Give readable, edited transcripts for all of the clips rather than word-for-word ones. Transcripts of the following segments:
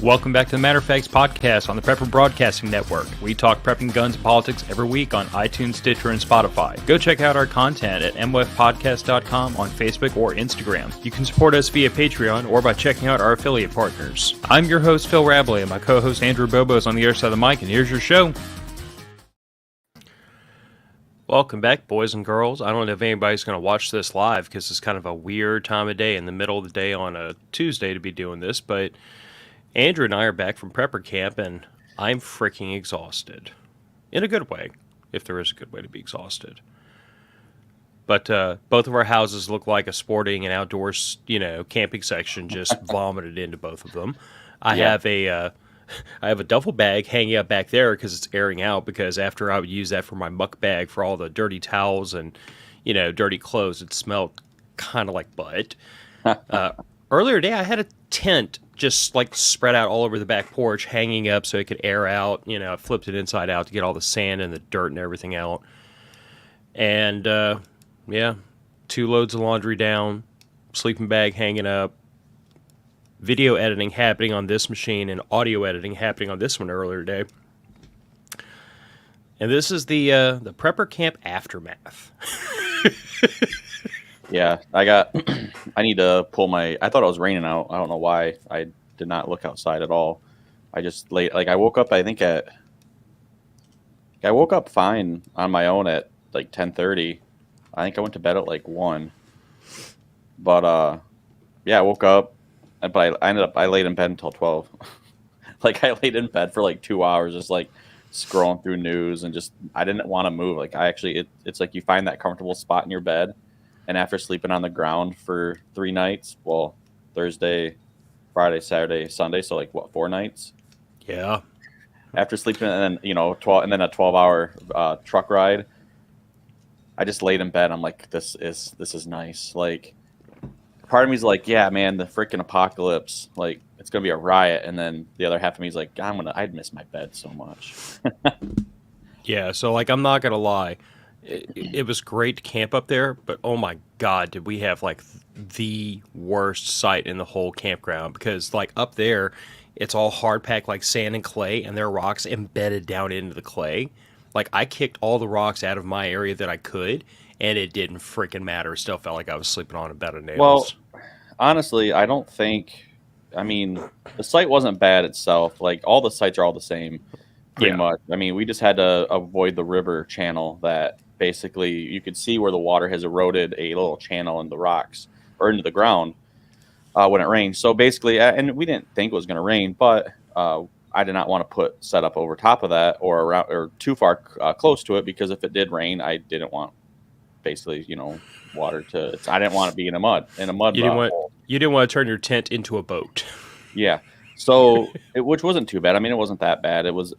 Welcome back to the Matter of Facts podcast on the Prepper Broadcasting Network. We talk prepping, guns, and politics every week on iTunes, Stitcher, and Spotify. Go check out our content at mwfpodcast.com on Facebook or Instagram. You can support us via Patreon or by checking out our affiliate partners. I'm your host, Phil Rabalais, and my co-host, Andrew Bobo, is on the other side of the mic, and here's your show. Welcome back, boys and girls. I don't know if anybody's going to watch this live because it's kind of a weird time of day in the middle of the day on a Tuesday to be doing this, but Andrew and I are back from prepper camp, and I'm freaking exhausted. In a good way, if there is a good way to be exhausted. But both of our houses look like a sporting and outdoors, camping section just vomited into both of them. I have a duffel bag hanging up back there because it's airing out, because after I would use that for my muck bag for all the dirty towels and, dirty clothes, it smelled kind of like butt. Earlier today, I had a tent just like spread out all over the back porch, hanging up so it could air out. I flipped it inside out to get all the sand and the dirt and everything out. And 2 loads of laundry down, sleeping bag hanging up, video editing happening on this machine, and audio editing happening on this one earlier today. And this is the prepper camp aftermath. Yeah, I need to pull I thought it was raining out. I don't know why. I did not look outside at all. I just I woke up, I woke up fine on my own at like 10:30. I think I went to bed at like 1. But I woke up, but I laid in bed until 12. I laid in bed for like 2 hours, just like scrolling through news, and just I didn't want to move. It's like you find that comfortable spot in your bed. And after sleeping on the ground for 3 nights, well, Thursday, Friday, Saturday, Sunday, so 4 nights? Yeah. After sleeping and then, 12 and then a 12-hour truck ride, I just laid in bed. I'm like, this is nice. Part of me's like, yeah, man, the freaking apocalypse, it's gonna be a riot. And then the other half of me's like, I'd miss my bed so much. Yeah, so I'm not gonna lie. It was great to camp up there, but oh my God, did we have the worst site in the whole campground, because up there, it's all hard packed sand and clay, and there are rocks embedded down into the clay. I kicked all the rocks out of my area that I could, and it didn't freaking matter. It still felt like I was sleeping on a bed of nails. Well, honestly, I don't think, the site wasn't bad itself. All the sites are all the same, pretty much. We just had to avoid the river channel that basically you could see where the water has eroded a little channel in the rocks or into the ground when it rained. So basically, and we didn't think it was going to rain, but I did not want to set up over top of that or around or too far close to it, because if it did rain, I didn't want basically, water to. I didn't want to be in a mud You didn't want to turn your tent into a boat. Yeah. So, which wasn't too bad. It wasn't that bad. It was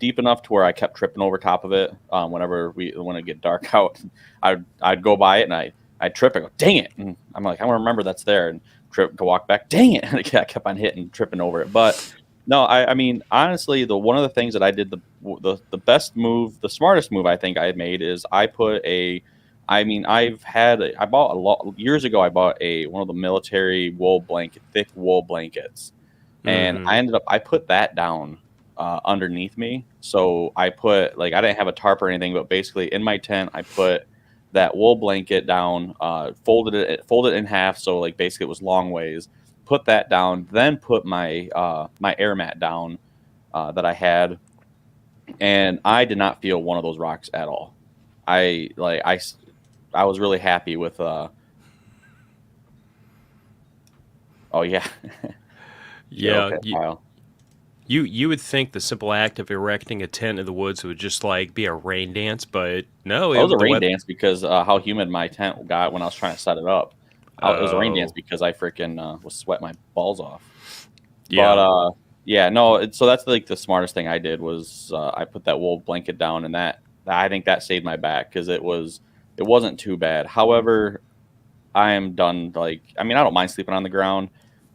deep enough to where I kept tripping over top of it. When it get dark out, I'd go by it and I'd trip and go, dang it. And I'm like, I want to remember that's there, and go walk back. Dang it. And I kept on hitting, tripping over it. But no, honestly, one of the things that I did, the best move, the smartest move I think I had made is I bought a lot years ago. I bought one of the military thick wool blankets. And I put that down underneath me. So I put, I didn't have a tarp or anything, but basically in my tent, I put that wool blanket down, folded it in half. So basically it was long ways, put that down, then put my air mat down that I had. And I did not feel one of those rocks at all. I was really happy with, oh yeah. Yeah, okay, you would think the simple act of erecting a tent in the woods would just be a rain dance, but no. It was a rain dance because how humid my tent got when I was trying to set it up. It was a rain dance because I freaking was sweating my balls off. Yeah. But so that's the smartest thing I did was I put that wool blanket down, and that I think that saved my back because it wasn't too bad. However, I am done. I don't mind sleeping on the ground.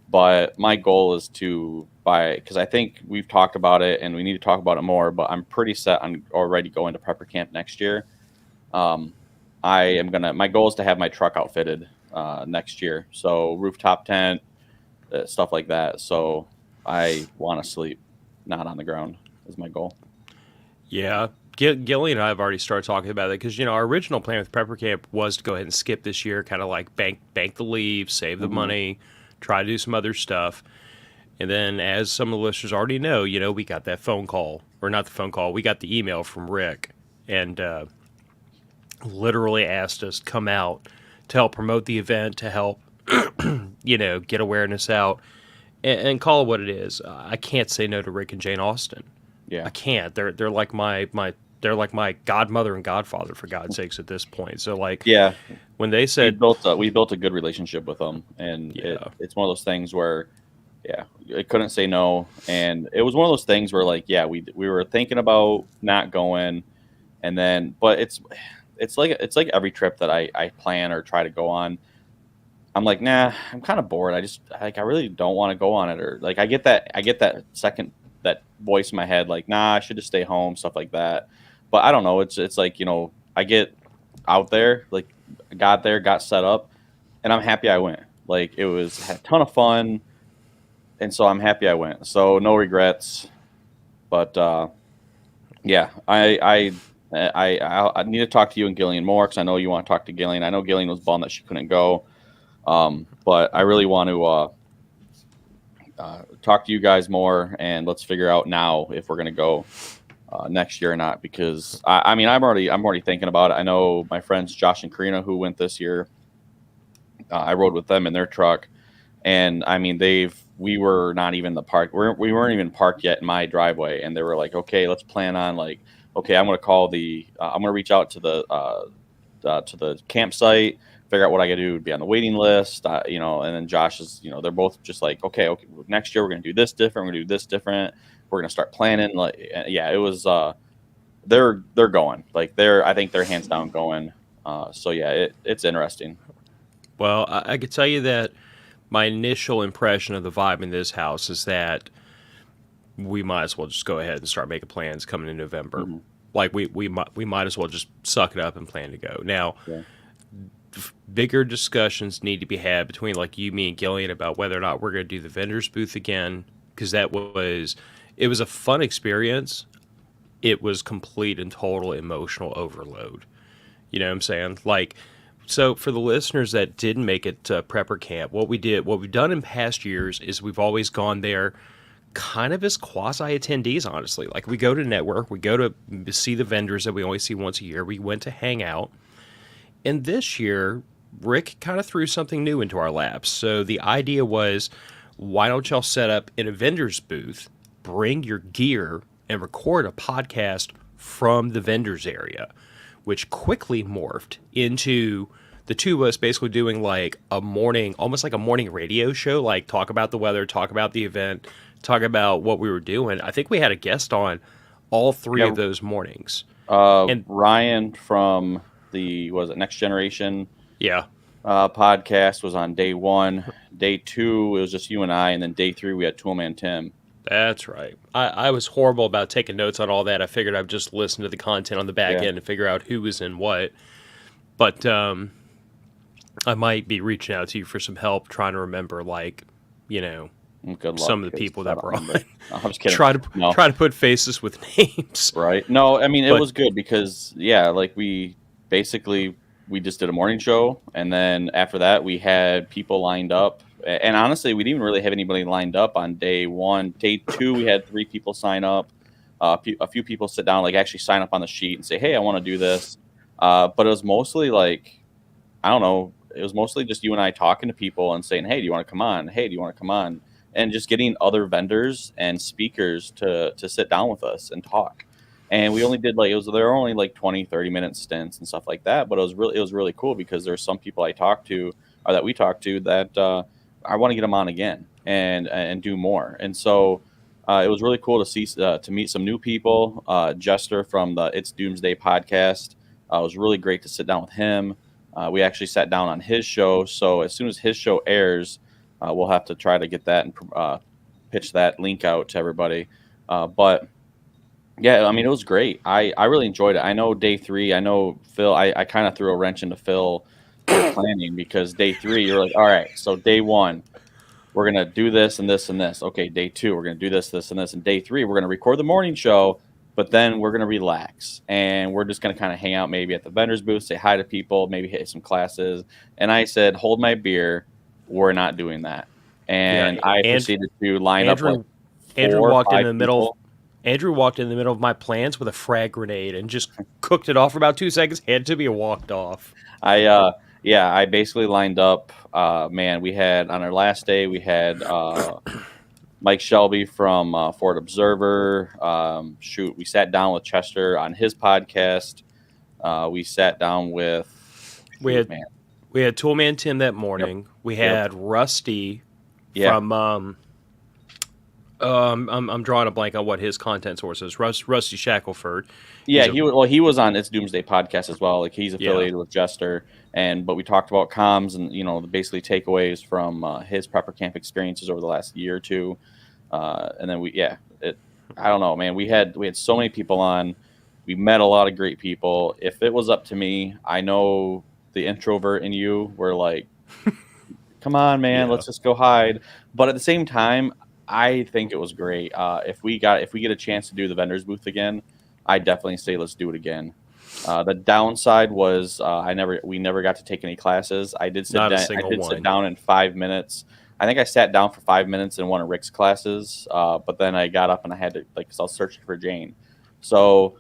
But my goal is to because I think we've talked about it and we need to talk about it more, but I'm pretty set on already going to prepper camp next year. My goal is to have my truck outfitted next year. So rooftop tent, stuff like that. So I want to sleep, not on the ground, is my goal. Yeah. Gilly and I have already started talking about it because, our original plan with Prepper Camp was to go ahead and skip this year, kind of like bank the leave, save the Mm-hmm. money, try to do some other stuff. And then, as some of the listeners already know, we got that phone call, or not the phone call, we got the email from Rick and literally asked us to come out to help promote the event, to help, get awareness out, and call it what it is. I can't say no to Rick and Jane Austen. Yeah. I can't. They're like my godmother and godfather, for God's sakes, at this point. So like, Yeah. when they We said, built a good relationship with them, and yeah, it's one of those things where, yeah, I couldn't say no, and it was one of those things where like, yeah, we were thinking about not going, and then, but it's like every trip that I plan or try to go on, I'm like, nah, I'm kind of bored. I really don't want to go on it, or like I get that second, that voice in my head like, nah, I should just stay home, stuff like that. But I don't know. It's like, I get out there, like got there, got set up, and I'm happy I went. Like had a ton of fun, and so I'm happy I went. So no regrets. But yeah, I need to talk to you and Gillian more, because I know you want to talk to Gillian. I know Gillian was bummed that she couldn't go. But I really want to talk to you guys more, and let's figure out now if we're going to go next year or not. Because I mean, I'm already thinking about it. I know my friends Josh and Karina who went this year. I rode with them in their truck, and I mean we were not even the park. We weren't even parked yet in my driveway, and they were like, okay, let's plan on like, okay, I'm going to call I'm going to reach out to the campsite, figure out what I got to do to be on the waiting list, and then Josh is, they're both just like, okay, next year we're going to do this different. We're going to do this different. We're going to start planning. Like, yeah, it was, they're going, like I think they're hands down going. So yeah, it's interesting. well, I could tell you that my initial impression of the vibe in this house is that we might as well just go ahead and start making plans coming in November. Mm-hmm. Like we might as well just suck it up and plan to go. Now, Yeah. bigger discussions need to be had between like you, me, and Gillian about whether or not we're going to do the vendors booth again, because it was a fun experience. It was complete and total emotional overload. You know what I'm saying? Like, so for the listeners that didn't make it to Prepper Camp, what we've done in past years is we've always gone there kind of as quasi attendees, honestly. Like, we go to network, we go to see the vendors that we only see once a year. We went to hang out. And this year, Rick kind of threw something new into our laps. So the idea was, why don't y'all set up in a vendor's booth, bring your gear, and record a podcast from the vendor's area, which quickly morphed into the two of us basically doing like almost like a morning radio show, like talk about the weather, talk about the event, talk about what we were doing. I think we had a guest on all three of those mornings. And Ryan from was it Next Generation? Yeah. Podcast was on day 1. Day 2, it was just you and I, and then day 3 we had Toolman Tim. That's right. I was horrible about taking notes on all that. I figured I'd just listen to the content on the back end and figure out who was in what. But I might be reaching out to you for some help trying to remember, like, Good luck, some of the people that were on. I'm just kidding. Try to put faces with names. Right. No, I mean, it was good because, yeah, like we just did a morning show, and then after that we had people lined up. And honestly, we didn't even really have anybody lined up on day 1. Day 2, we had 3 people sign up. A few people sit down, like actually sign up on the sheet and say, hey, I want to do this. But it was mostly like, I don't know, it was mostly just you and I talking to people and saying, hey, do you want to come on? Hey, do you want to come on? And just getting other vendors and speakers to sit down with us and talk. And we only did there were only like 20-30 minute stints and stuff like that, but it was really cool because there's some people I talked to, or that we talked to, that I want to get them on again and do more. And so it was really cool to meet some new people. Jester from the It's Doomsday podcast, it was really great to sit down with him. We actually sat down on his show, so as soon as his show airs, we'll have to try to get that and pitch that link out to everybody. But yeah, I mean, it was great. I really enjoyed it. I know day 3, I know Phil, I kind of threw a wrench into Phil for planning, because day 3, you're like, all right, so day 1, we're going to do this and this and this. Okay, day 2, we're going to do this, this, and this. And day 3, we're going to record the morning show, but then we're going to relax. And we're just going to kind of hang out maybe at the vendor's booth, say hi to people, maybe hit some classes. And I said, hold my beer. We're not doing that. And I proceeded to line up like Andrew walked in the middle. Andrew walked in the middle of my plans with a frag grenade and just cooked it off for about 2 seconds, handed to me, and walked off. I basically lined up. Man, we had on our last day, we had Mike Shelby from Ford Observer. We sat down with Chester on his podcast. We sat down with we had Toolman Tim that morning. Yep. We had Rusty from I'm drawing a blank on what his content source is. Rusty Shackelford. Yeah, he was on It's Doomsday podcast as well. Like he's affiliated with Jester, but we talked about comms and basically takeaways from his prepper camp experiences over the last year or two, and then I don't know, man. We had so many people on. We met a lot of great people. If it was up to me, I know the introvert in you were like, "Come on, man, let's just go hide." But at the same time, I think it was great. If we get a chance to do the vendors booth again, I definitely say let's do it again. The downside was we never got to take any classes. I did sit down in 5 minutes. I think I sat down for 5 minutes in one of Rick's classes, but then I got up and I had to because I was searching for Jane. So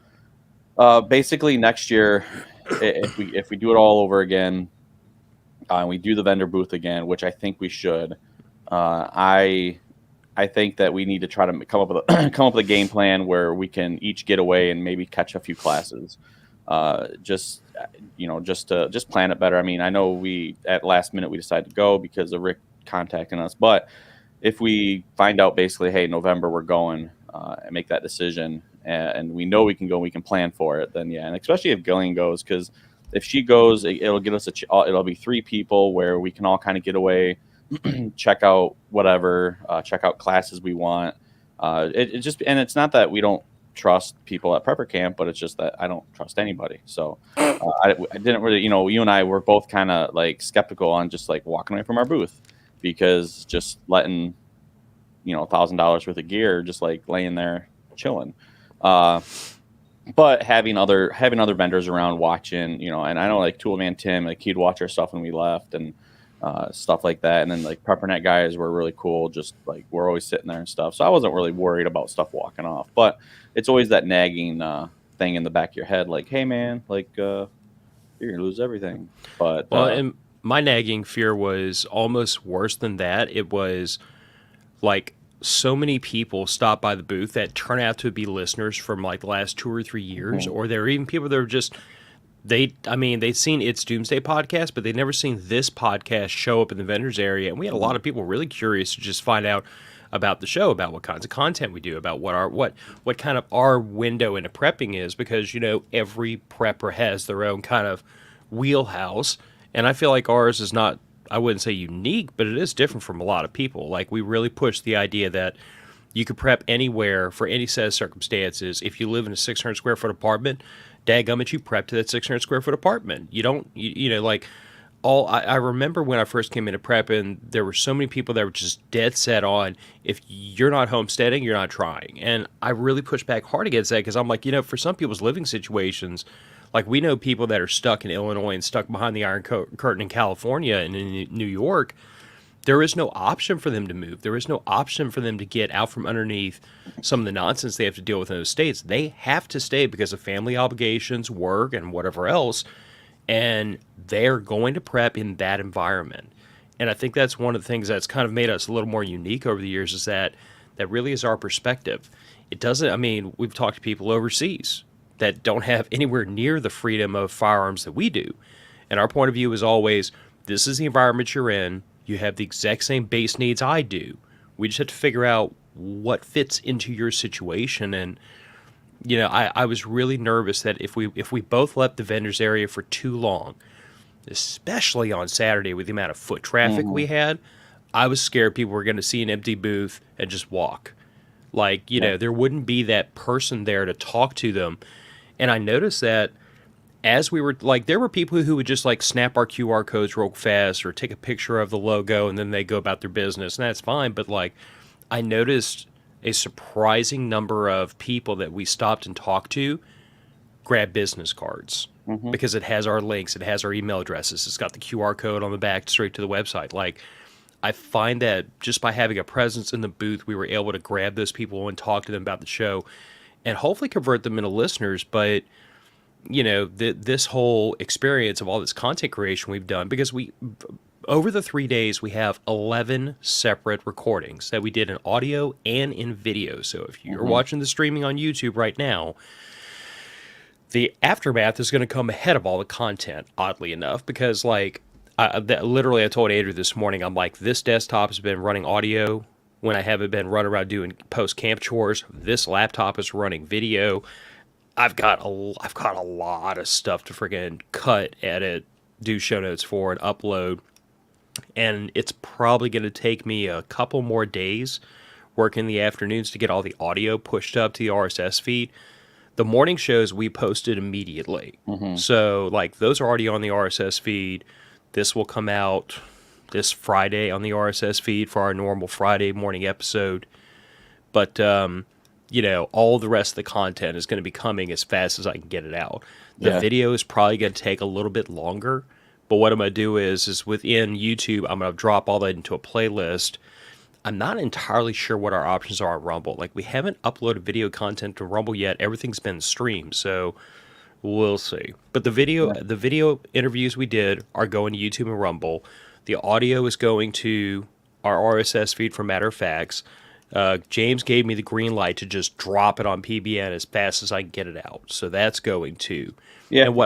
basically next year, if we do it all over again, and we do the vendor booth again, which I think we should, I think that we need to try to come up with a game plan where we can each get away and maybe catch a few classes. Just plan it better. I mean, I know we at last minute we decided to go because of Rick contacting us, but if we find out basically, hey, November we're going, and make that decision, and we know we can go, we can plan for it, then and especially if Gillian goes, because if she goes, it'll give us it'll be 3 people where we can all kind of get away. Check out whatever, check out classes we want. It just, and it's not that we don't trust people at prepper camp, but it's just that I don't trust anybody. So I didn't really, you and I were both kind of like skeptical on just like walking away from our booth because just letting, $1,000 worth of gear just like laying there chilling. But having other vendors around watching, and I know like Toolman Tim, like he'd watch our stuff when we left and stuff like that, and then like PrepperNet guys were really cool, just like we're always sitting there and stuff, so I wasn't really worried about stuff walking off. But it's always that nagging thing in the back of your head, like, hey man, like you're gonna lose everything. But and my nagging fear was almost worse than that. It was like so many people stop by the booth that turn out to be listeners from like the last 2 or 3 years, or there are even people that are just they'd seen It's Doomsday podcast, but they'd never seen this podcast show up in the vendors area. And we had a lot of people really curious to just find out about the show, about what kinds of content we do, about what kind of our window into prepping is, because every prepper has their own kind of wheelhouse, and I feel like ours is not, I wouldn't say unique, but it is different from a lot of people. Like we really push the idea that you could prep anywhere for any set of circumstances. If you live in a 600 square foot apartment, dadgummit, you prep to that 600 square foot apartment. You don't, I remember when I first came into prepping, there were so many people that were just dead set on, if you're not homesteading, you're not trying. And I really pushed back hard against that, because I'm like, for some people's living situations, like we know people that are stuck in Illinois and stuck behind the Iron Curtain in California and in New York. There is no option for them to move. There is no option for them to get out from underneath some of the nonsense they have to deal with in those states. They have to stay because of family obligations, work, and whatever else, and they're going to prep in that environment. And I think that's one of the things that's kind of made us a little more unique over the years, is that really is our perspective. It doesn't, we've talked to people overseas that don't have anywhere near the freedom of firearms that we do. And our point of view is always, this is the environment you're in. You have the exact same base needs I do. We just have to figure out what fits into your situation. And, I was really nervous that if we both left the vendors area for too long, especially on Saturday with the amount of foot traffic we had, I was scared people were going to see an empty booth and just walk. Like, there wouldn't be that person there to talk to them. And I noticed that as we were like, there were people who would just like snap our QR codes real fast or take a picture of the logo and then they go about their business, and that's fine. But like, I noticed a surprising number of people that we stopped and talked to grab business cards Mm-hmm. because it has our links, it has our email addresses, it's got the QR code on the back straight to the website. Like, I find that just by having a presence in the booth, we were able to grab those people and talk to them about the show and hopefully convert them into listeners. But this whole experience of all this content creation we've done, because we over the 3 days we have 11 separate recordings that we did in audio and in video. So if you're watching the streaming on YouTube right now, the aftermath is going to come ahead of all the content, oddly enough, because like literally I told Andrew this morning, I'm like, this desktop has been running audio when I haven't been running around doing post camp chores. This laptop is running video. I've got a lot of stuff to freaking cut, edit, do show notes for, and upload. And it's probably going to take me a couple more days working in the afternoons to get all the audio pushed up to the RSS feed. The morning shows we posted immediately. So, like, those are already on the RSS feed. This will come out this Friday on the RSS feed for our normal Friday morning episode. But, all the rest of the content is going to be coming as fast as I can get it out. The video is probably going to take a little bit longer. But what I'm going to do is within YouTube, I'm going to drop all that into a playlist. I'm not entirely sure what our options are on Rumble. Like, we haven't uploaded video content to Rumble yet. Everything's been streamed, so we'll see. But the video interviews we did are going to YouTube and Rumble. The audio is going to our RSS feed for Matter of Facts. James gave me the green light to just drop it on PBN as fast as I can get it out. So that's going to. Yeah, And go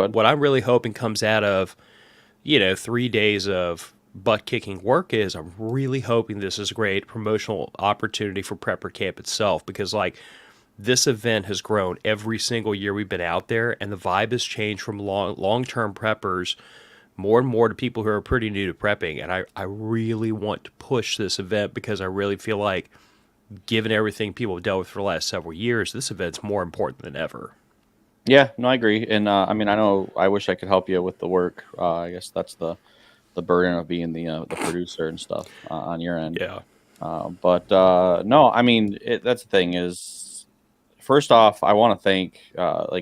ahead. what I'm really hoping comes out of, 3 days of butt-kicking work is I'm really hoping this is a great promotional opportunity for Prepper Camp itself, because, like, this event has grown every single year we've been out there, and the vibe has changed from long-term preppers more and more to people who are pretty new to prepping, and I really want to push this event because I really feel like, given everything people have dealt with for the last several years, this event's more important than ever. Yeah, no, I agree. And I know I wish I could help you with the work. I guess that's the burden of being the producer and stuff on your end. Yeah. But no, that's the thing is, first off, I want to thank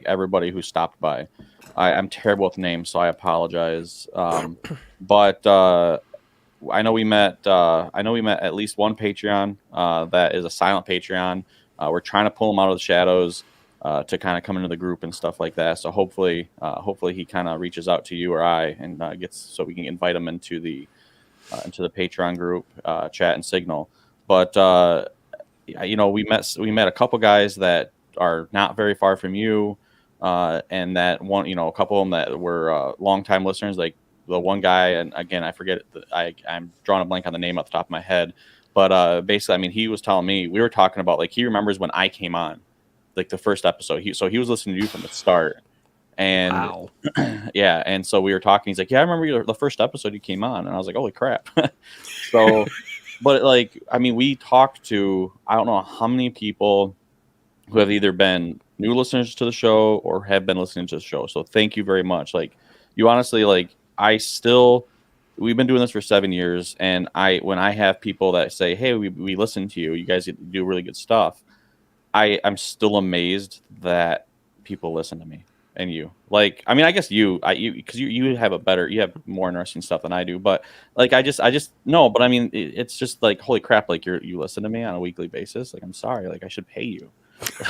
everybody who stopped by. I'm terrible with names, so I apologize. But I know we met. At least one Patreon that is a silent Patreon. We're trying to pull him out of the shadows to kind of come into the group and stuff like that. So hopefully he kind of reaches out to you or I and gets so we can invite him into the Patreon group chat and signal. But we met a couple guys that are not very far from you, and that one, a couple of them that were longtime listeners, like the one guy, and again I forget I'm drawing a blank on the name off the top of my head, but basically, he was telling me, we were talking about, like, he remembers when I came on, like the first episode. He was listening to you from the start, and Wow. yeah, and so we were talking. He's like, "Yeah, I remember the first episode you came on," and I was like, "Holy crap!" So, but we talked to, I don't know how many people who have either been new listeners to the show or have been listening to the show. So thank you very much. Like, you honestly, we've been doing this for 7 years, and when I have people that say, "Hey, we listen to you. You guys do really good stuff," I'm still amazed that people listen to me and you. Like, I guess because you have more interesting stuff than I do. But like, I just no. But it's just like, holy crap! Like, you listen to me on a weekly basis. Like, I'm sorry. Like, I should pay you.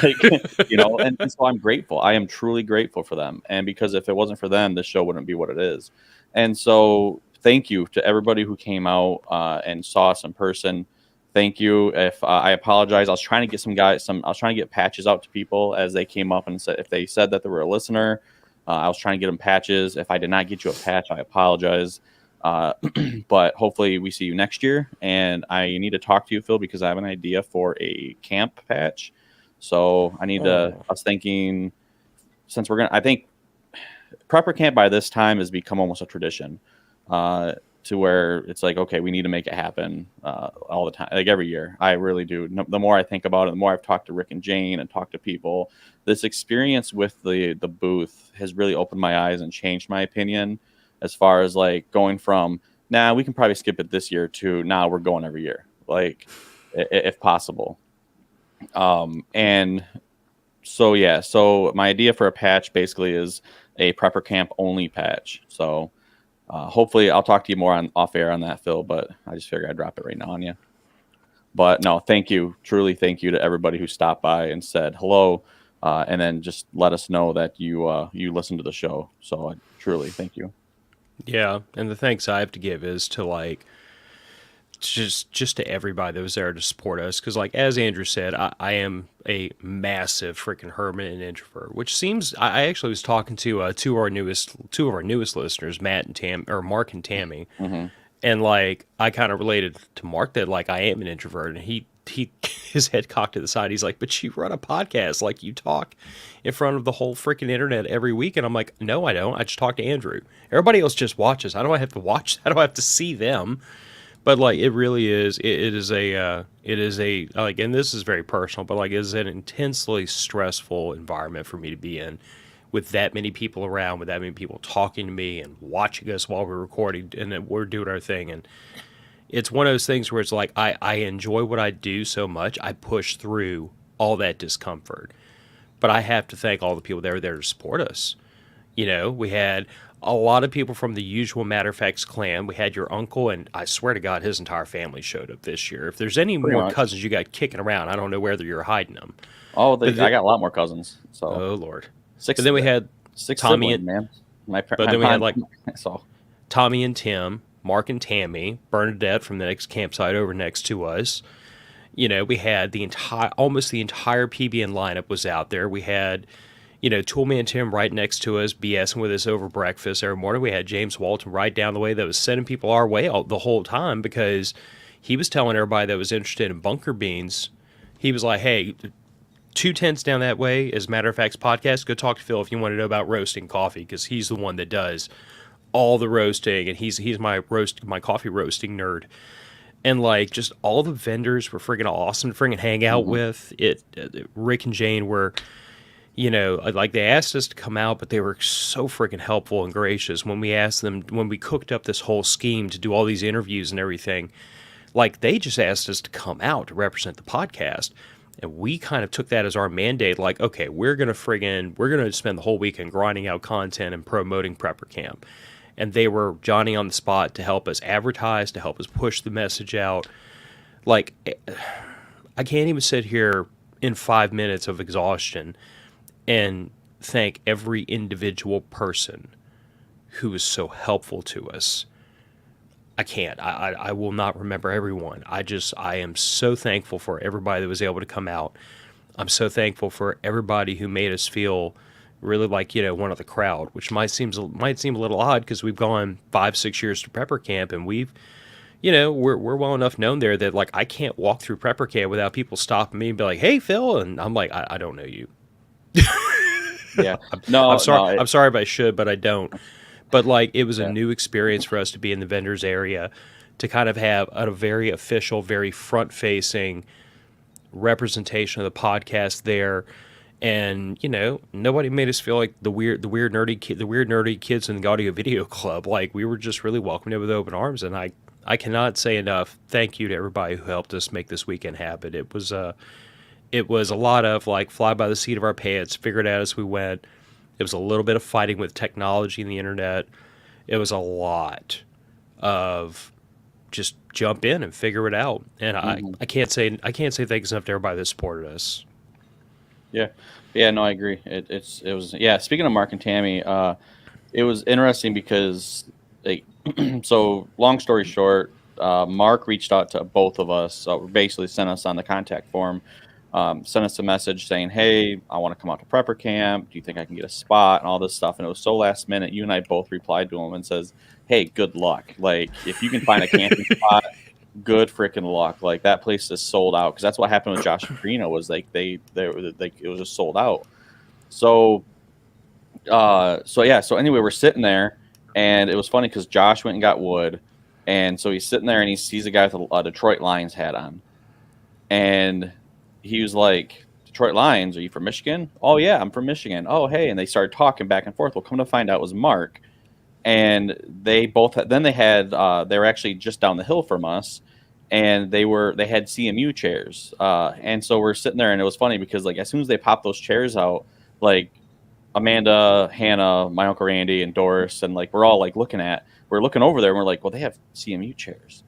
Like, and so I'm grateful. I am truly grateful for them. And because if it wasn't for them, this show wouldn't be what it is. And so thank you to everybody who came out and saw us in person. Thank you. If I apologize, I was trying to get I was trying to get patches out to people as they came up and said, if they said that they were a listener, I was trying to get them patches. If I did not get you a patch, I apologize. But hopefully we see you next year. And I need to talk to you, Phil, because I have an idea for a camp patch. So I was thinking, I think Prepper Camp by this time has become almost a tradition. to where it's like, okay, we need to make it happen all the time, like every year. I really do. The more I think about it, the more I've talked to Rick and Jane and talked to people, this experience with the booth has really opened my eyes and changed my opinion as far as like going from, nah, we can probably skip it this year to now we're going every year, like if possible. And so, yeah, so my idea for a patch basically is a prepper camp only patch. So hopefully I'll talk to you more on off air on that, Phil, but I just figured I'd drop it right now on you. But no, thank you. Truly thank you to everybody who stopped by and said hello. And then just let us know that you listen to the show. So truly thank you. Yeah, and the thanks I have to give is to like just to everybody that was there to support us, because like as Andrew said, I am a massive freaking hermit and introvert, which seems I actually was talking to two of our newest listeners, Mark and Tammy, and like I kind of related to Mark that like I am an introvert, and he his head cocked to the side. He's like, but you run a podcast, like you talk in front of the whole freaking internet every week. And I'm like, no, I don't. I just talk to Andrew. Everybody else just watches. I don't have to watch. I don't have to see them. But like, it really is. It is a like, and this is very personal, but like, it is an intensely stressful environment for me to be in, with that many people around, with that many people talking to me and watching us while we're recording, and then we're doing our thing. And it's one of those things where it's like I enjoy what I do so much, I push through all that discomfort. But I have to thank all the people that were there to support us. You know, we had a lot of people from the usual Matter of Facts clan. We had your uncle, and I swear to God, his entire family showed up this year. If there's any more cousins you got kicking around, I don't know whether you're hiding them. Oh, I got a lot more cousins. So oh Lord, six. But then we had six Tommy siblings, man. We had like so Tommy and Tim, Mark and Tammy, Bernadette from the next campsite over next to us. You know, we had almost the entire PBN lineup was out there. We had, you know, Toolman Tim right next to us, BSing with us over breakfast every morning. We had James Walton right down the way that was sending people our way the whole time, because he was telling everybody that was interested in bunker beans. He was like, hey, 2 tents down that way is Matter of Facts podcast. Go talk to Phil if you want to know about roasting coffee, because he's the one that does all the roasting, and he's my coffee roasting nerd. And like, just all the vendors were friggin' awesome to friggin' hang out with. Rick and Jane were, you know, like they asked us to come out, but they were so friggin' helpful and gracious when we asked them, when we cooked up this whole scheme to do all these interviews and everything. Like, they just asked us to come out to represent the podcast. And we kind of took that as our mandate, like, okay, we're going to spend the whole weekend grinding out content and promoting Prepper Camp. And they were Johnny on the spot to help us advertise, to help us push the message out. Like, I can't even sit here in 5 minutes of exhaustion and thank every individual person who was so helpful to us. I can't. I will not remember everyone. I am so thankful for everybody that was able to come out. I'm so thankful for everybody who made us feel really like, you know, one of the crowd, which might seem a little odd, because we've gone 5-6 years to Prepper Camp, and we've, you know, we're well enough known there that like I can't walk through Prepper Camp without people stopping me and be like, hey Phil, and I'm like, I don't know you. Yeah. I'm sorry. I'm sorry if I should, but I don't. But like, it was a new experience for us to be in the vendors area, to kind of have a very official, very front-facing representation of the podcast there. And, you know, nobody made us feel like the weird nerdy kids in the Audio Video Club. Like, we were just really welcomed in with open arms. And I cannot say enough thank you to everybody who helped us make this weekend happen. It was a lot of like fly by the seat of our pants, figure it out as we went. It was a little bit of fighting with technology and the internet. It was a lot of just jump in and figure it out. And I can't say thanks enough to everybody that supported us. Yeah, no, I agree. It was speaking of Mark and Tammy, it was interesting because so long story short, Mark reached out to both of us, basically sent us on the contact form, sent us a message saying, hey, I want to come out to Prepper Camp, do you think I can get a spot, and all this stuff. And it was so last minute. You and I both replied to him and says, hey, good luck. Like, if you can find a camping spot, good freaking luck. Like, that place is sold out, because that's what happened with Josh and Karina, was like it was just sold out. So anyway, we're sitting there, and it was funny because Josh went and got wood, And so he's sitting there and he sees a guy with a Detroit Lions hat on. And he was like, Detroit Lions, are you from Michigan? Oh, yeah, I'm from Michigan. Oh, hey. And they started talking back and forth. Well, come to find out it was Mark. And they both had, then they had, they were actually just down the hill from us. And they had CMU chairs. And so we're sitting there and it was funny because like as soon as they popped those chairs out, like Amanda, Hannah, my Uncle Randy, and Doris, and like we're looking over there and we're like, well, they have CMU chairs.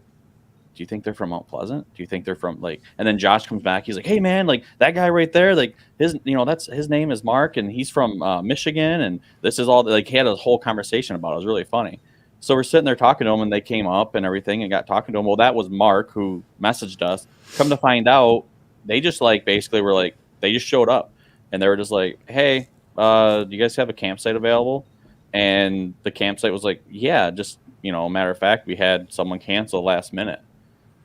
Do you think they're from Mount Pleasant? Do you think they're from like? And then Josh comes back. He's like, hey man, like that guy right there, like that's his name is Mark, and he's from Michigan, and this is all like he had a whole conversation about it. It was really funny. So we're sitting there talking to him, and they came up and everything, and got talking to him. Well, that was Mark who messaged us. Come to find out, they just like basically were like they just showed up, and they were just like, hey, do you guys have a campsite available? And the campsite was like, yeah, just matter of fact, we had someone cancel last minute.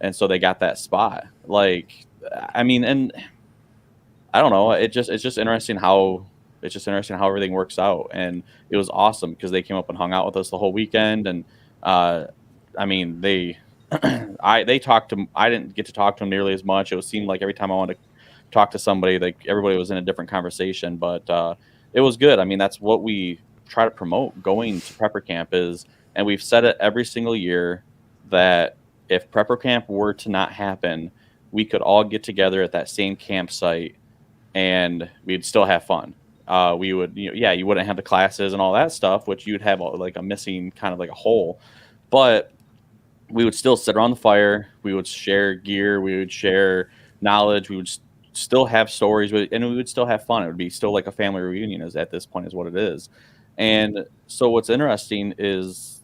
And so they got that spot. Like, I mean, and I don't know. It's just interesting how everything works out. And it was awesome because they came up and hung out with us the whole weekend. And I mean, they talked to. I didn't get to talk to them nearly as much. It seemed like every time I wanted to talk to somebody, like everybody was in a different conversation. But it was good. I mean, that's what we try to promote going to prepper camp is, and we've said it every single year that if prepper camp were to not happen, we could all get together at that same campsite and we'd still have fun. We would, you wouldn't have the classes and all that stuff, which you'd have like a missing kind of like a hole, but we would still sit around the fire. We would share gear. We would share knowledge. We would still have stories, and we would still have fun. It would be still like a family reunion at this point is what it is. And so what's interesting is,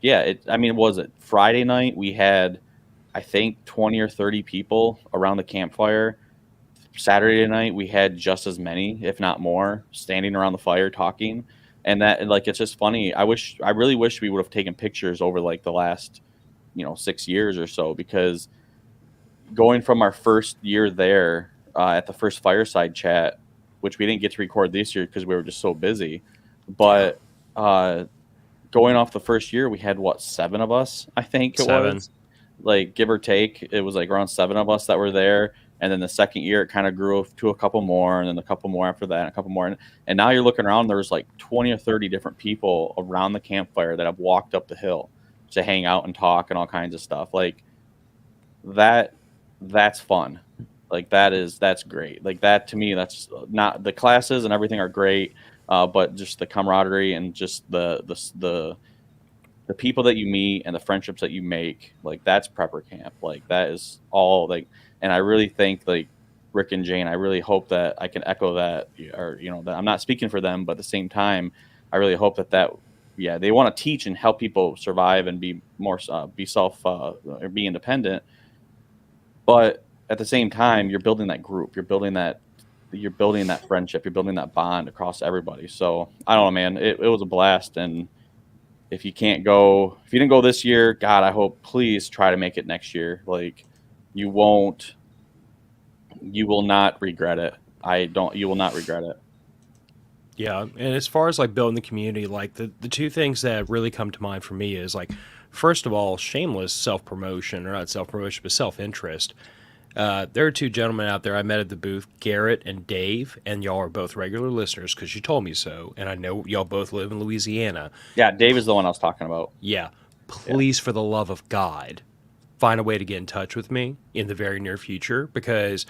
was it Friday night? We had, I think, 20 or 30 people around the campfire. Saturday night, we had just as many, if not more, standing around the fire talking. And that, like, it's just funny. I really wish we would have taken pictures over like the last, 6 years or so, because going from our first year there at the first fireside chat, which we didn't get to record this year because we were just so busy, but going off the first year, we had 7 of us, I think it was, like give or take. It was like around 7 of us that were there. And then the second year, it kind of grew to a couple more, and then a couple more after that, and a couple more. And now you're looking around, there's like 20 or 30 different people around the campfire that have walked up the hill to hang out and talk and all kinds of stuff. Like that's fun. Like that's great. Like that to me, that's not, the classes and everything are great. But just the camaraderie and just the people that you meet and the friendships that you make, like that's prepper camp. Like that is all like, and I really think like Rick and Jane, I really hope that I can echo that, or that I'm not speaking for them, but at the same time, I really hope that they want to teach and help people survive and be more be independent. But at the same time, you're building that group, you're building that friendship, you're building that bond across everybody. So I don't know, man, it was a blast. And if you didn't go this year, God, I hope, please try to make it next year. Like you will not regret it. You will not regret it. Yeah. And as far as like building the community, like the two things that really come to mind for me is like, first of all, shameless self-promotion, or not self-promotion, but self-interest. There are 2 gentlemen out there I met at the booth, Garrett and Dave, and y'all are both regular listeners because you told me so, and I know y'all both live in Louisiana. Yeah, Dave is the one I was talking about. Yeah. Please, for the love of God, find a way to get in touch with me in the very near future, because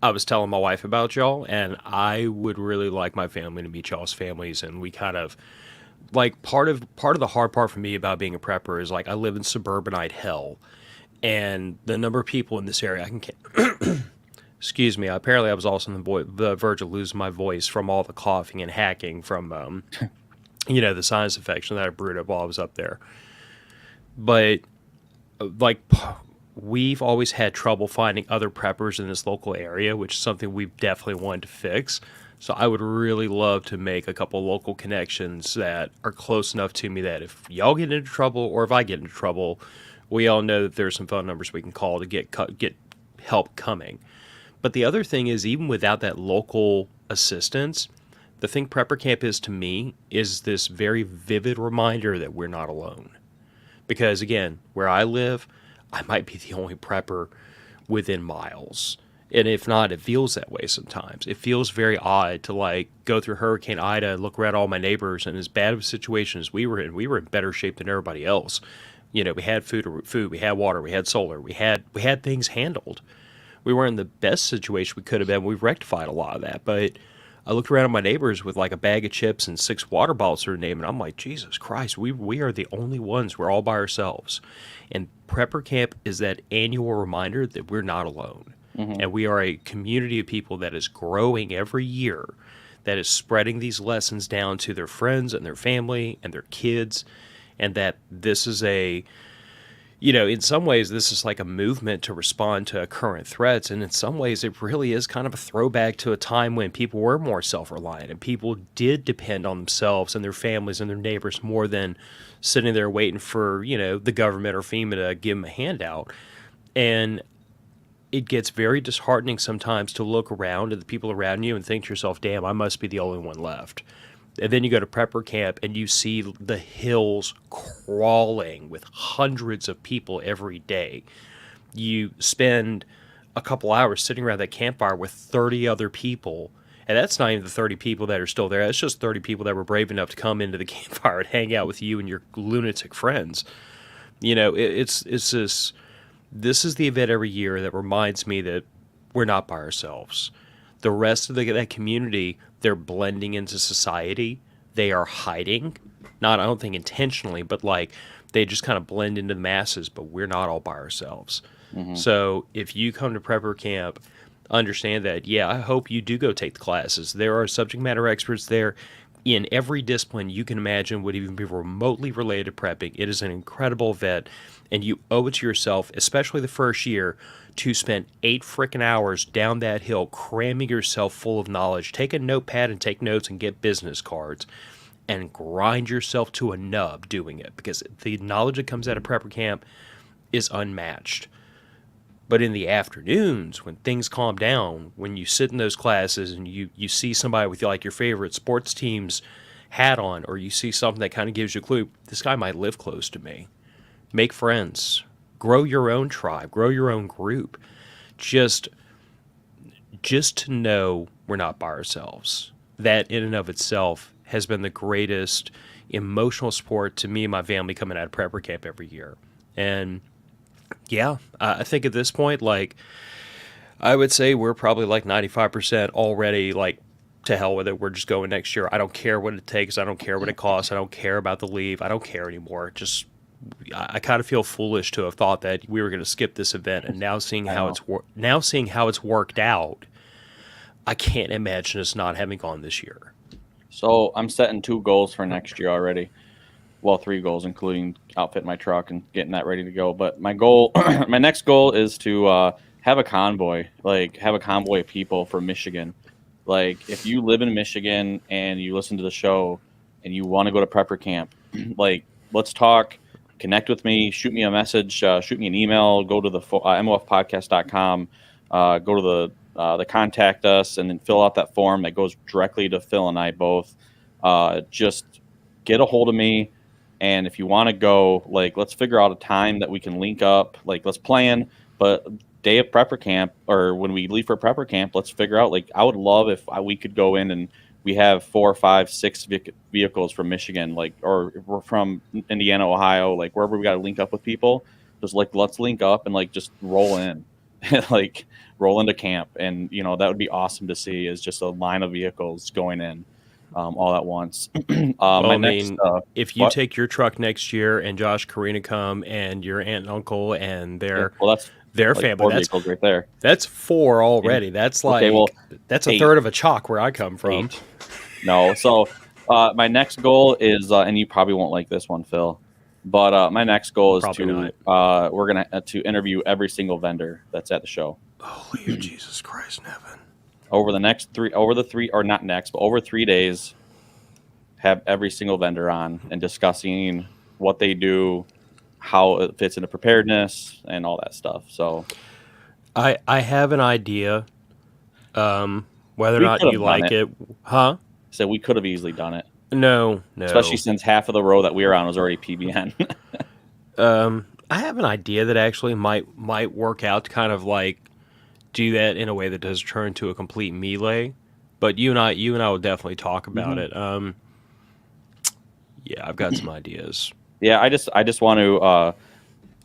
I was telling my wife about y'all, and I would really like my family to meet y'all's families, and we kind of, like, part of the hard part for me about being a prepper is, like, I live in suburbanite hell. And the number of people in this area, I can excuse me. Apparently, I was also on the verge of losing my voice from all the coughing and hacking from, the sinus infection that I brewed up while I was up there. But like, we've always had trouble finding other preppers in this local area, which is something we've definitely wanted to fix. So I would really love to make a couple local connections that are close enough to me that if y'all get into trouble, or if I get into trouble, we all know that there's some phone numbers we can call to get help coming. But the other thing is, even without that local assistance, the thing prepper camp is to me is this very vivid reminder that we're not alone. Because again, where I live, I might be the only prepper within miles. And if not, it feels that way sometimes. It feels very odd to like go through Hurricane Ida and look around all my neighbors, and as bad of a situation as we were in better shape than everybody else. You know, we had food, we had water, we had solar, we had things handled. We were in the best situation we could have been. We've rectified a lot of that, but I looked around at my neighbors with like a bag of chips and 6 water bottles to their name, and I'm like, Jesus Christ, we are the only ones. We're all by ourselves. And Prepper Camp is that annual reminder that we're not alone. And we are a community of people that is growing every year, that is spreading these lessons down to their friends and their family and their kids, and that this is in some ways, this is like a movement to respond to current threats. And in some ways, it really is kind of a throwback to a time when people were more self-reliant and people did depend on themselves and their families and their neighbors more than sitting there waiting for, the government or FEMA to give them a handout. And it gets very disheartening sometimes to look around at the people around you and think to yourself, damn, I must be the only one left. And then you go to prepper camp and you see the hills crawling with hundreds of people every day. You spend a couple hours sitting around that campfire with 30 other people. And that's not even the 30 people that are still there. That's just 30 people that were brave enough to come into the campfire and hang out with you and your lunatic friends. It's this is the event every year that reminds me that we're not by ourselves. The rest of that community, they're blending into society. They are hiding. Not, I don't think intentionally, but like they just kind of blend into the masses, but we're not all by ourselves. So if you come to prepper camp, understand that, yeah, I hope you do go take the classes. There are subject matter experts there in every discipline you can imagine would even be remotely related to prepping. It is an incredible event, and you owe it to yourself, especially the first year, to spend 8 frickin' hours down that hill cramming yourself full of knowledge. Take a notepad and take notes and get business cards and grind yourself to a nub doing it, because the knowledge that comes out of prepper camp is unmatched. But in the afternoons, when things calm down, when you sit in those classes and you see somebody with like your favorite sports team's hat on, or you see something that kind of gives you a clue, this guy might live close to me. Make friends. Grow your own tribe. Grow your own group. Just to know we're not by ourselves. That in and of itself has been the greatest emotional support to me and my family coming out of prepper camp every year. And yeah, I think at this point, like, I would say we're probably like 95% already, like, to hell with it. We're just going next year. I don't care what it takes. I don't care what it costs. I don't care about the leave. I don't care anymore. Just, I kind of feel foolish to have thought that we were going to skip this event, and now seeing how it's worked out, I can't imagine us not having gone this year. So I'm setting 2 goals for next year already. Well, 3 goals, including outfit my truck and getting that ready to go. But my goal, my next goal is to have a convoy, of people from Michigan. Like, if you live in Michigan and you listen to the show and you want to go to prepper camp, like, let's talk, connect with me, shoot me a message, shoot me an email, go to the mofpodcast.com, go to the contact us, and then fill out that form that goes directly to Phil and I both. Just get a hold of me. And if you want to go, like, let's figure out a time that we can link up. Like, let's plan. But day of prepper camp, or when we leave for prepper camp, let's figure out, like, I would love if we could go in and we have 4, 5, 6 vehicles from Michigan, like, or we're from Indiana, Ohio, like, wherever we got to link up with people. Just, like, let's link up and, like, just roll in. Like, roll into camp. And, that would be awesome to see, is just a line of vehicles going in. All at once. If you take your truck next year and Josh, Karina come, and your aunt and uncle and their like family, 4 vehicles right there. That's 4 already. That's like that's 8. A third of a chalk where I come from. 8. No, so my next goal is, and you probably won't like this one, Phil, but my next goal is we're gonna to interview every single vendor that's at the show. Holy Jesus Christ, Nevin. Over over 3 days, have every single vendor on and discussing what they do, how it fits into preparedness, and all that stuff. So I have an idea, whether or not you like it. Huh? So we could have easily done it. No. Especially since half of the row that we were on was already PBN. I have an idea that actually might work out to kind of like do that in a way that does turn to a complete melee. But you and I will definitely talk about Hmm. it. Yeah, I've got some ideas. Yeah, I just want to.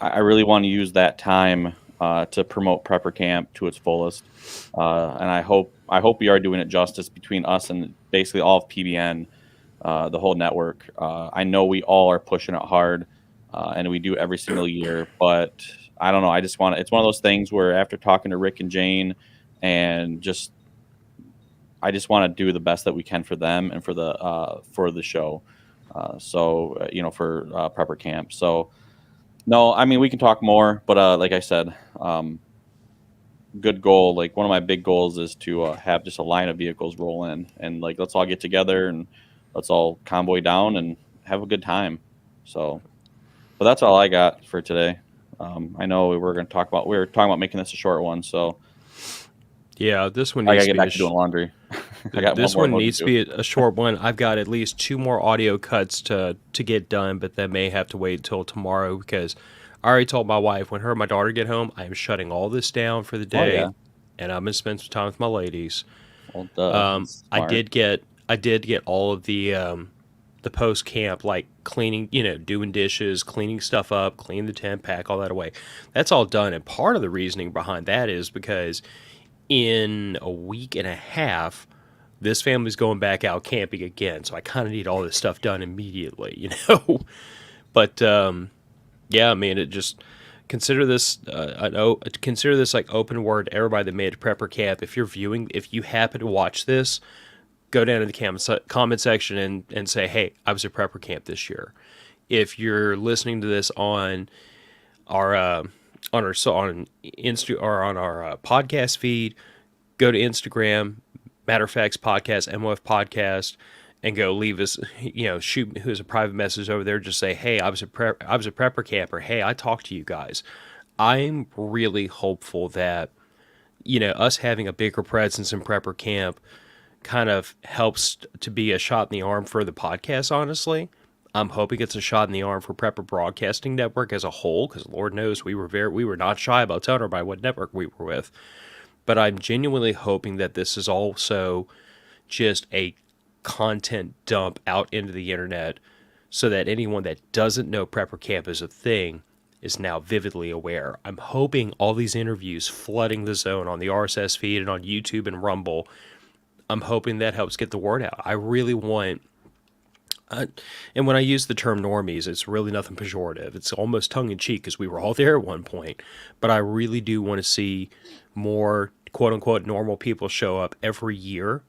I really want to use that time to promote Prepper Camp to its fullest, and I hope we are doing it justice between us and basically all of PBN, the whole network. I know we all are pushing it hard, and we do every single year. But I don't know. I just want. It's one of those things where after talking to Rick and Jane, and I just want to do the best that we can for them and for the show. For Prepper Camp. So. No, I mean we can talk more, but like I said, good goal. Like one of my big goals is to have just a line of vehicles roll in, and like let's all get together and let's all convoy down and have a good time. So, but that's all I got for today. I know we were talking about making this a short one, so Yeah, this one I needs gotta to get be back to doing laundry. I got one this more one load to needs to do. be a short one. I've got at least two more audio cuts to get done, but that may have to wait until tomorrow because I already told my wife when her and my daughter get home, I am shutting all this down for the Oh day, yeah, and I'm gonna spend some time with my ladies. well, duh, that's I smart. did get all of the post camp like cleaning, doing dishes, cleaning stuff up, cleaning the tent, pack all that away. That's all done, and part of the reasoning behind that is because in a week and a half, this family's going back out camping again. So I kind of need all this stuff done immediately. But yeah, I mean, it just consider this. Consider this like open word. To everybody that made a prepper camp. If you happen to watch this, go down to the comment section and say, "Hey, I was at prepper camp this year." If you're listening to this our on Insta or on our podcast feed, go to Instagram, Matter of Facts Podcast, MOF Podcast, and go leave us, shoot who's a private message over there. Just say, hey, I was a prepper camper. Hey, I talked to you guys. I'm really hopeful that us having a bigger presence in prepper camp kind of helps to be a shot in the arm for the podcast. Honestly, I'm hoping it's a shot in the arm for Prepper Broadcasting Network as a whole, because Lord knows we were not shy about telling everybody what network we were with. But I'm genuinely hoping that this is also just a content dump out into the internet so that anyone that doesn't know Prepper Camp is a thing is now vividly aware. I'm hoping all these interviews flooding the zone on the RSS feed and on YouTube and Rumble, I'm hoping that helps get the word out. I really want, and when I use the term normies, it's really nothing pejorative. It's almost tongue in cheek because we were all there at one point. But I really do want to see more quote unquote normal people show up every year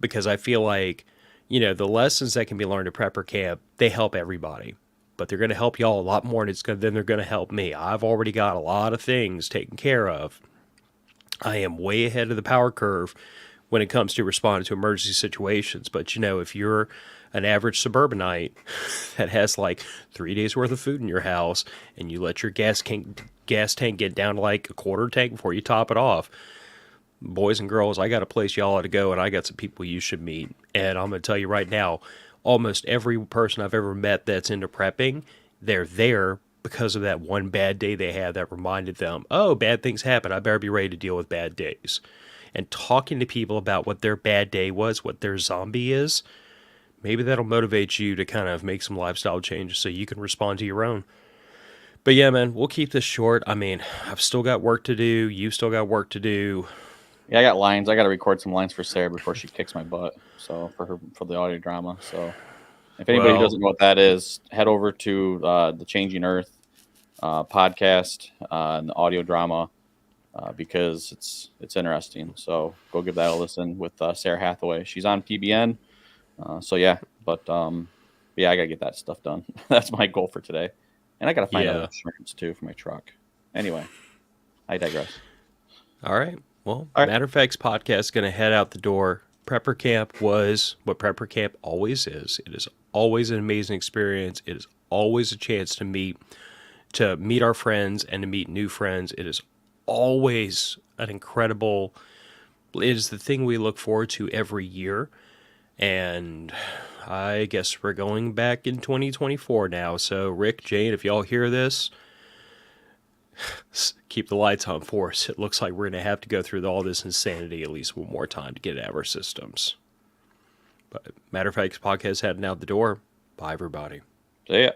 because I feel like, the lessons that can be learned at prepper camp, they help everybody. But they're going to help y'all a lot more than they're going to help me. I've already got a lot of things taken care of. I am way ahead of the power curve when it comes to responding to emergency situations. But if you're an average suburbanite that has like 3 days worth of food in your house and you let your gas tank get down to like a quarter tank before you top it off, boys and girls, I got a place y'all ought to go, and I got some people you should meet. And I'm going to tell you right now, almost every person I've ever met that's into prepping, they're there because of that one bad day they had that reminded them, oh, bad things happen. I better be ready to deal with bad days. And talking to people about what their bad day was, what their zombie is, maybe that'll motivate you to kind of make some lifestyle changes so you can respond to your own. But yeah, man, we'll keep this short. I mean, I've still got work to do. You've still got work to do. Yeah, I got lines. I got to record some lines for Sarah before she kicks my butt. So for the audio drama. So if anybody who Well, doesn't know what that is, head over to the Changing Earth podcast and the audio drama because it's interesting. So go give that a listen with Sarah Hathaway. She's on PBN. So yeah, but yeah, I gotta get that stuff done. That's my goal for today, and I gotta find other yeah. insurance too for my truck. Anyway, I digress. All right. Well, All right. Matter of Fact's podcast is going to head out the door. Prepper Camp was what Prepper Camp always is. It is always an amazing experience. It is always a chance to meet our friends and to meet new friends. It is always an incredible. It is the thing we look forward to every year. And I guess we're going back in 2024 now. So, Rick, Jane, if y'all hear this, keep the lights on for us. It looks like we're going to have to go through all this insanity at least one more time to get it out of our systems. But matter of fact, this podcast heading out the door. Bye, everybody. See ya.